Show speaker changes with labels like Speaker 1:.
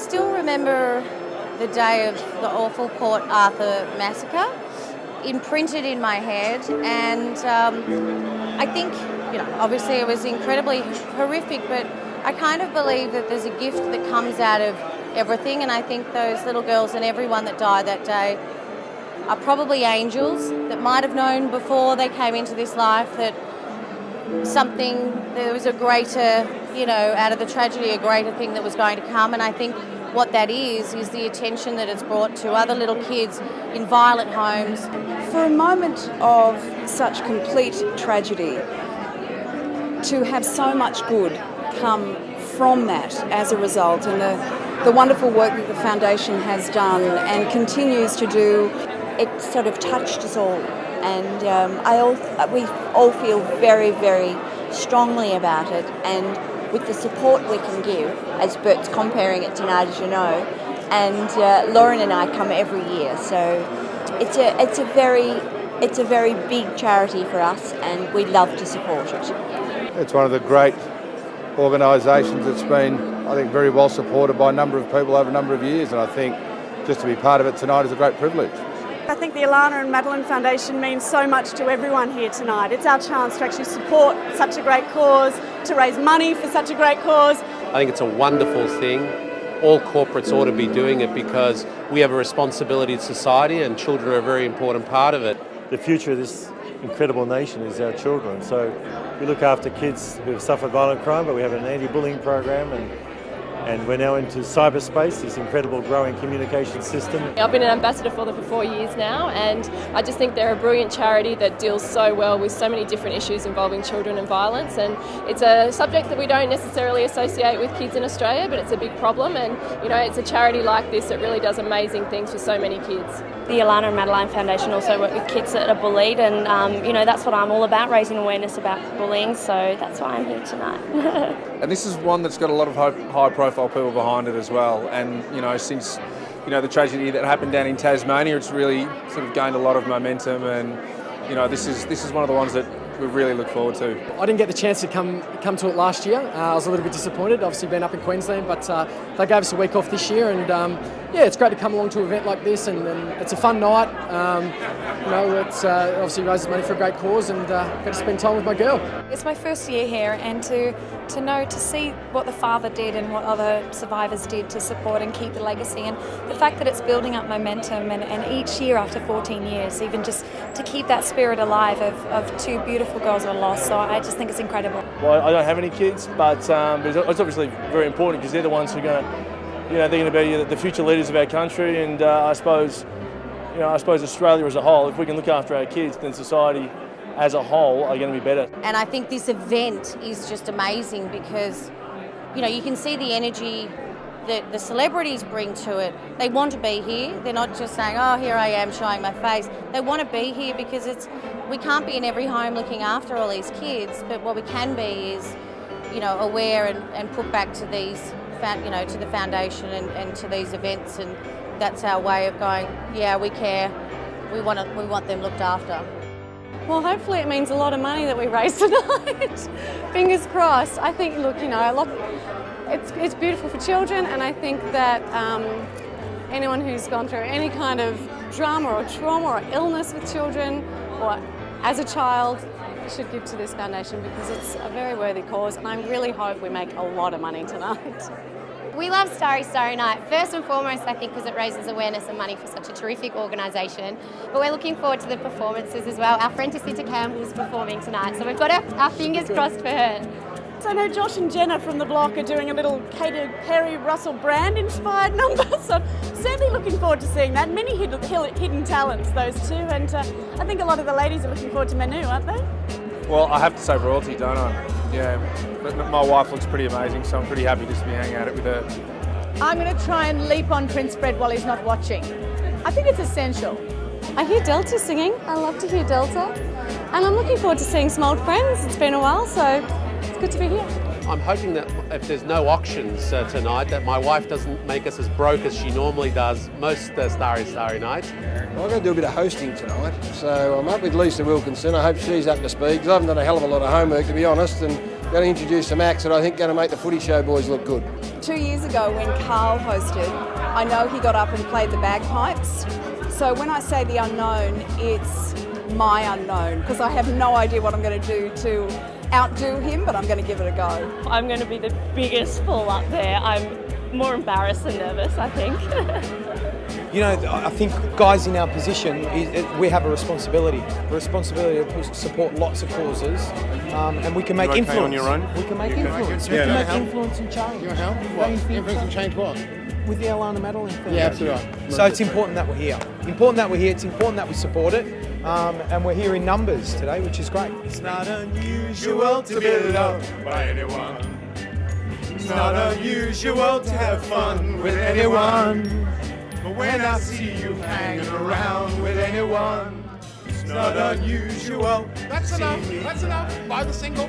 Speaker 1: still remember the day of the awful Port Arthur massacre imprinted in my head, and I think, obviously it was incredibly horrific, but I kind of believe that there's a gift that comes out of everything, and I think those little girls and everyone that died that day are probably angels that might have known before they came into this life that there was a greater, out of the tragedy, a greater thing that was going to come. And I think what that is the attention that it's brought to other little kids in violent homes.
Speaker 2: For a moment of such complete tragedy, to have so much good come from that as a result, and the wonderful work that the Foundation has done and continues to do, it sort of touched us all. And we all feel very, very strongly about it, and with the support we can give, as Bert's comparing it tonight, as you know, and Lauren and I come every year, so it's a very big charity for us, and we love to support it.
Speaker 3: It's one of the great organisations that's been, I think, very well supported by a number of people over a number of years, and I think just to be part of it tonight is a great privilege.
Speaker 4: I think the Alana and Madeline Foundation means so much to everyone here tonight. It's our chance to actually support such a great cause, to raise money for such a great cause.
Speaker 5: I think it's a wonderful thing. All corporates ought to be doing it because we have a responsibility to society, and children are a very important part of it.
Speaker 6: The future of this incredible nation is our children. So we look after kids who have suffered violent crime, but we have an anti-bullying program, and we're now into cyberspace, this incredible growing communication system.
Speaker 7: I've been an ambassador for them for 4 years now, and I just think they're a brilliant charity that deals so well with so many different issues involving children and violence, and it's a subject that we don't necessarily associate with kids in Australia, but it's a big problem, and it's a charity like this that really does amazing things for so many kids.
Speaker 8: The Alana and Madeline Foundation also work with kids that are bullied, and that's what I'm all about, raising awareness about bullying, so that's why I'm here tonight.
Speaker 9: And this is one that's got a lot of high profile people behind it as well, and since the tragedy that happened down in Tasmania, it's really sort of gained a lot of momentum, and this is one of the ones that we really look forward to.
Speaker 10: I didn't get the chance to come to it last year. I was a little bit disappointed, obviously been up in Queensland, but they gave us a week off this year, and it's great to come along to an event like this, and it's a fun night. It's obviously raises money for a great cause, and get to spend time with my girl.
Speaker 11: It's my first year here, and to see what the father did and what other survivors did to support and keep the legacy, and the fact that it's building up momentum, and each year after 14 years, even just to keep that spirit alive of two beautiful girls that are lost. So I just think it's incredible.
Speaker 12: Well, I don't have any kids, but it's obviously very important because they're the ones who are going to, they're going to be the future leaders of our country, and I suppose Australia as a whole, if we can look after our kids, then society as a whole are going to be better.
Speaker 1: And I think this event is just amazing because, you can see the energy that the celebrities bring to it. They want to be here. They're not just saying, oh, here I am showing my face. They want to be here because we can't be in every home looking after all these kids, but what we can be is, aware and put back to these, to the foundation and to these events, and that's our way of going, yeah, we care. We want them looked after.
Speaker 4: Well, hopefully it means a lot of money that we raise tonight. Fingers crossed. I think, it's beautiful for children, and I think that anyone who's gone through any kind of drama or trauma or illness with children or as a child should give to this foundation because it's a very worthy cause, and I really hope we make a lot of money tonight.
Speaker 13: We love Starry Starry Night, first and foremost I think because it raises awareness and money for such a terrific organisation, but we're looking forward to the performances as well. Our friend Tasita Campbell's performing tonight, so we've got our fingers crossed for her.
Speaker 4: So I know Josh and Jenna from The Block are doing a little Katy Perry, Russell Brand inspired number, so certainly looking forward to seeing that. Many hidden talents, those two, and I think a lot of the ladies are looking forward to Manu, aren't they?
Speaker 9: Well, I have to say royalty, don't I? Yeah, but my wife looks pretty amazing, so I'm pretty happy just to be hanging out with her.
Speaker 14: I'm going to try and leap on Prince Fred while he's not watching. I think it's essential.
Speaker 4: I hear Delta singing. I love to hear Delta. And I'm looking forward to seeing some old friends. It's been a while, so it's good to be here.
Speaker 5: I'm hoping that if there's no auctions tonight, that my wife doesn't make us as broke as she normally does most Starry Starry nights.
Speaker 15: I'm going to do a bit of hosting tonight, so I'm up with Lisa Wilkinson. I hope she's up to speed because I haven't done a hell of a lot of homework, to be honest, and going to introduce some acts that I think are going to make the Footy Show boys look good.
Speaker 2: 2 years ago when Carl hosted, I know he got up and played the bagpipes. So when I say the unknown, it's my unknown, because I have no idea what I'm going to do to outdo him, but I'm going to give it a go.
Speaker 8: I'm going to be the biggest fool up there. I'm more embarrassed than nervous, I think.
Speaker 16: You know, I think guys in our position, we have a responsibility to support lots of causes, and we can make influence.
Speaker 17: On your own?
Speaker 16: We can make influence. We can make influence and change.
Speaker 17: You want help? What? Influence and change what?
Speaker 16: With the Alana Madeline thing.
Speaker 17: Yeah, absolutely.
Speaker 16: So it's important that we're here. It's important that we support it, and we're here in numbers today, which is great.
Speaker 18: It's not unusual to be loved by anyone. It's not unusual to have fun with anyone. But when I see you hanging around with anyone, it's not unusual.
Speaker 17: That's enough. That's enough. Buy the single.